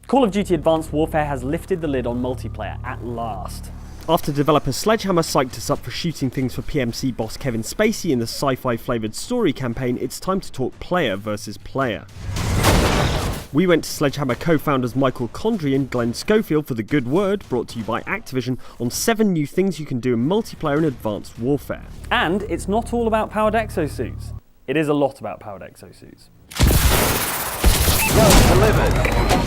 Call of Duty Advanced Warfare has lifted the lid on multiplayer at last. After developer Sledgehammer psyched us up for shooting things for PMC boss Kevin Spacey in the sci-fi flavoured story campaign, it's time to talk player versus player. We went to Sledgehammer co-founders Michael Condrey and Glenn Schofield for the good word, brought to you by Activision, on 7 new things you can do in multiplayer in Advanced Warfare. And it's not all about powered exosuits. It is a lot about powered exosuits. Well delivered.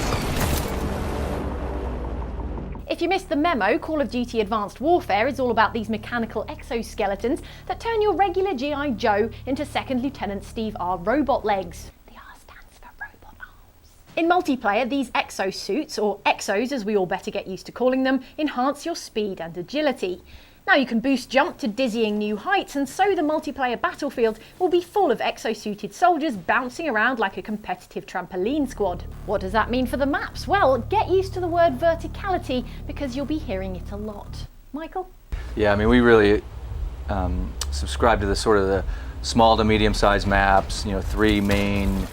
If you missed the memo, Call of Duty Advanced Warfare is all about these mechanical exoskeletons that turn your regular G.I. Joe into Second Lieutenant Steve R. robot legs. The R stands for robot arms. In multiplayer, these exosuits, or exos as we all better get used to calling them, enhance your speed and agility. Now you can boost jump to dizzying new heights, and so the multiplayer battlefield will be full of exosuited soldiers bouncing around like a competitive trampoline squad. What does that mean for the maps? Well, get used to the word verticality because you'll be hearing it a lot. Michael? Yeah, I mean, we really subscribe to the sort of the small to medium-sized maps, 3 main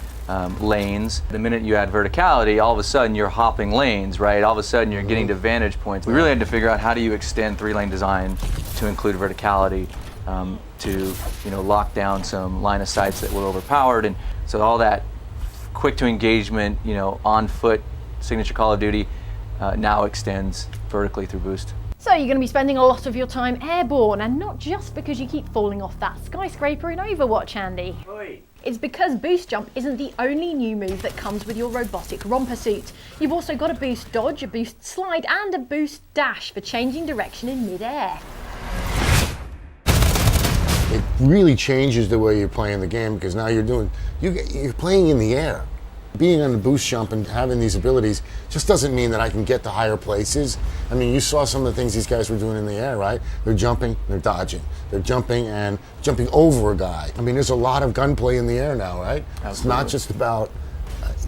lanes. The minute you add verticality, all of a sudden you're hopping lanes, right? All of a sudden you're getting to vantage points. We really had to figure out how do you extend 3-lane design to include verticality, to lock down some line of sights that were overpowered, and so all that quick to engagement, on foot signature Call of Duty now extends vertically through boost. So you're going to be spending a lot of your time airborne, and not just because you keep falling off that skyscraper in Overwatch, Andy. Oi. It's because boost jump isn't the only new move that comes with your robotic romper suit. You've also got a boost dodge, a boost slide, and a boost dash for changing direction in mid-air. It really changes the way you're playing the game, because now you're playing in the air. Being on the boost jump and having these abilities just doesn't mean that I can get to higher places. I mean, you saw some of the things these guys were doing in the air, right? They're jumping, they're dodging. They're jumping and jumping over a guy. I mean, there's a lot of gunplay in the air now, right? Absolutely. It's not just about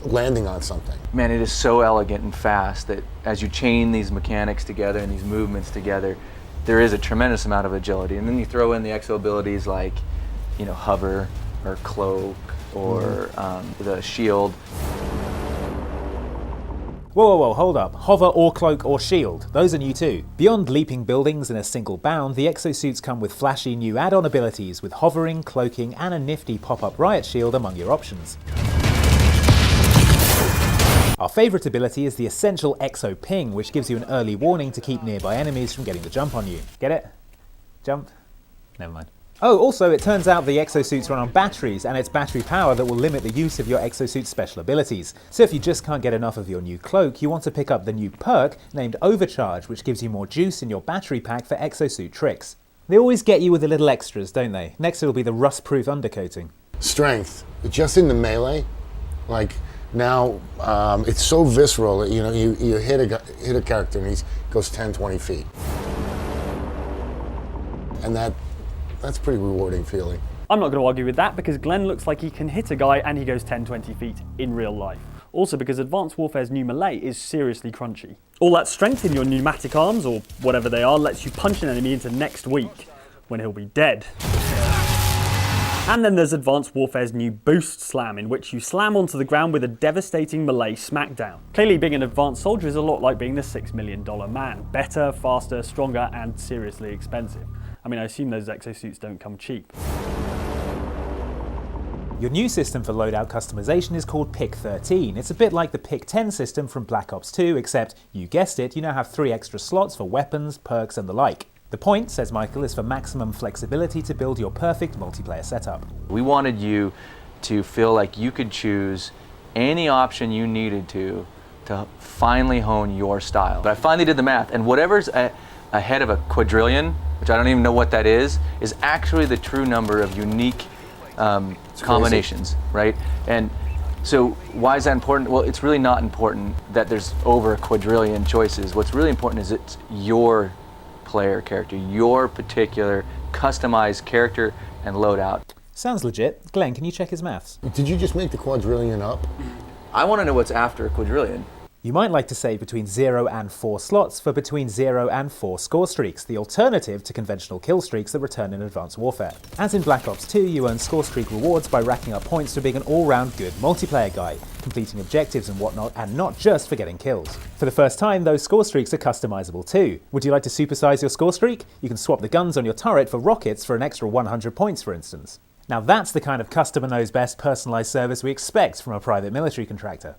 landing on something. Man, it is so elegant and fast that as you chain these mechanics together and these movements together, there is a tremendous amount of agility. And then you throw in the exo abilities like, hover or cloak or the shield. Whoa, hold up. Hover or cloak or shield. Those are new too. Beyond leaping buildings in a single bound, the exosuits come with flashy new add-on abilities with hovering, cloaking, and a nifty pop-up riot shield among your options. Our favourite ability is the essential exo ping, which gives you an early warning to keep nearby enemies from getting the jump on you. Get it? Jump? Never mind. Oh, also, it turns out the exosuits run on batteries, and it's battery power that will limit the use of your exosuit's special abilities. So if you just can't get enough of your new cloak, you want to pick up the new perk named Overcharge, which gives you more juice in your battery pack for exosuit tricks. They always get you with the little extras, don't they? Next it'll be the rust-proof undercoating. Strength, just in the melee, like now it's so visceral that you hit a character and he goes 10, 20 feet. And that's a pretty rewarding feeling. I'm not going to argue with that because Glenn looks like he can hit a guy and he goes 10-20 feet in real life. Also because Advanced Warfare's new melee is seriously crunchy. All that strength in your pneumatic arms, or whatever they are, lets you punch an enemy into next week, when he'll be dead. And then there's Advanced Warfare's new Boost Slam, in which you slam onto the ground with a devastating melee smackdown. Clearly being an advanced soldier is a lot like being the $6 million man. Better, faster, stronger, and seriously expensive. I mean, I assume those exosuits don't come cheap. Your new system for loadout customization is called Pick 13. It's a bit like the Pick 10 system from Black Ops 2, except, you guessed it, you now have 3 extra slots for weapons, perks, and the like. The point, says Michael, is for maximum flexibility to build your perfect multiplayer setup. We wanted you to feel like you could choose any option you needed to finally hone your style. But I finally did the math, and whatever's ahead of a quadrillion, which I don't even know what that is actually the true number of unique combinations, right? And so why is that important? Well, it's really not important that there's over a quadrillion choices. What's really important is it's your player character, your particular customized character and loadout. Sounds legit. Glenn, can you check his maths? Did you just make the quadrillion up? I want to know what's after a quadrillion. You might like to save between 0 and 4 slots for between 0 and 4 score streaks, the alternative to conventional kill streaks that return in Advanced Warfare. As in Black Ops 2, you earn score streak rewards by racking up points for being an all-round good multiplayer guy, completing objectives and whatnot, and not just for getting kills. For the first time, those score streaks are customizable too. Would you like to supersize your score streak? You can swap the guns on your turret for rockets for an extra 100 points, for instance. Now that's the kind of customer knows best personalized service we expect from a private military contractor.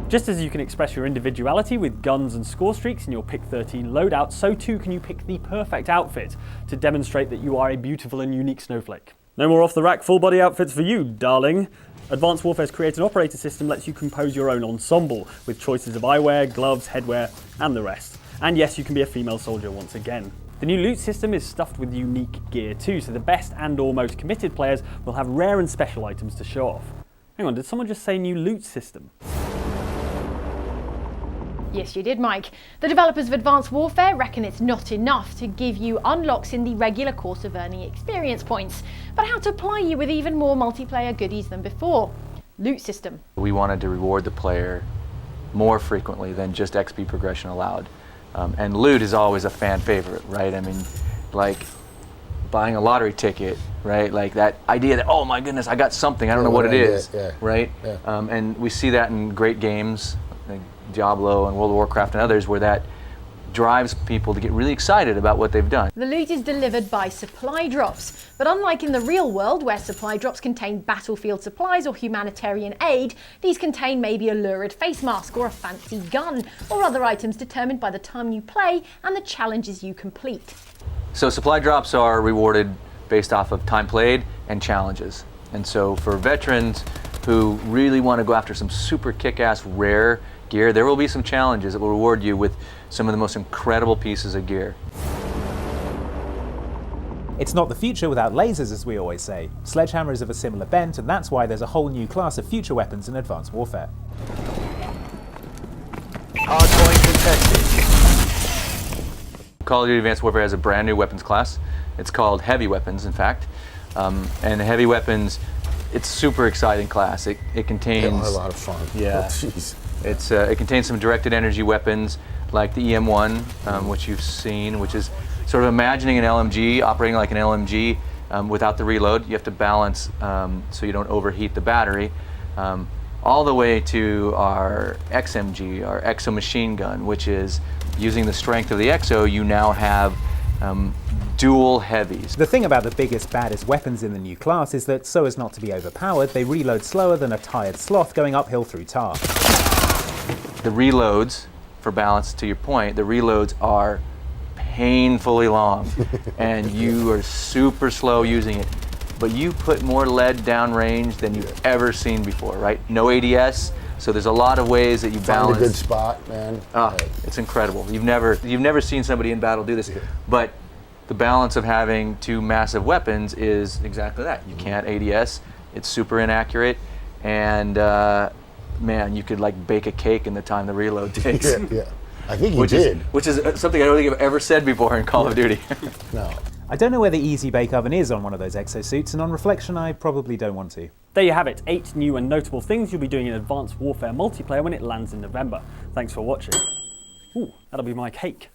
Just as you can express your individuality with guns and score streaks in your Pick 13 loadout, so too can you pick the perfect outfit to demonstrate that you are a beautiful and unique snowflake. No more off-the-rack full-body outfits for you, darling. Advanced Warfare's Create an Operator system lets you compose your own ensemble, with choices of eyewear, gloves, headwear, and the rest. And yes, you can be a female soldier once again. The new loot system is stuffed with unique gear too, so the best and or most committed players will have rare and special items to show off. Hang on, did someone just say new loot system? Yes, you did, Mike. The developers of Advanced Warfare reckon it's not enough to give you unlocks in the regular course of earning experience points, but how to ply you with even more multiplayer goodies than before. Loot system. We wanted to reward the player more frequently than just XP progression allowed. And loot is always a fan favorite, right? I mean, like buying a lottery ticket, right? Like that idea that, oh my goodness, I got something, I don't know what it is, right? Yeah. And we see that in great games, like Diablo and World of Warcraft and others, where that drives people to get really excited about what they've done. The loot is delivered by supply drops, but unlike in the real world where supply drops contain battlefield supplies or humanitarian aid, these contain maybe a lurid face mask or a fancy gun, or other items determined by the time you play and the challenges you complete. So supply drops are rewarded based off of time played and challenges. And so for veterans who really want to go after some super kick-ass rare gear, there will be some challenges that will reward you with some of the most incredible pieces of gear. It's not the future without lasers, as we always say. Sledgehammer is of a similar bent, and that's why there's a whole new class of future weapons in Advanced Warfare. Hardpoint contested. Call of Duty Advanced Warfare has a brand new weapons class. It's called Heavy Weapons, in fact. And Heavy Weapons, it's a super exciting class. It contains a lot of fun. Yeah. Oh, jeez. It contains some directed energy weapons like the EM1, which you've seen, which is sort of imagining an LMG, operating like an LMG without the reload. You have to balance so you don't overheat the battery. All the way to our XMG, our Exo machine gun, which is using the strength of the Exo, you now have dual heavies. The thing about the biggest, baddest weapons in the new class is that, so as not to be overpowered, they reload slower than a tired sloth going uphill through tar. The reloads, for balance to your point, the reloads are painfully long and you are super slow using it. But you put more lead downrange than you've ever seen before, right? No ADS, so there's a lot of ways that you balance. Find a good spot, man. It's incredible. You've never seen somebody in battle do this. But the balance of having two massive weapons is exactly that. You can't ADS, it's super inaccurate, and man, you could like bake a cake in the time the reload takes. Yeah. I think you did. Which is something I don't think I've ever said before in Call of Duty. No. I don't know where the Easy Bake Oven is on one of those exosuits, and on reflection, I probably don't want to. There you have it, 8 new and notable things you'll be doing in Advanced Warfare multiplayer when it lands in November. Thanks for watching. Ooh, that'll be my cake.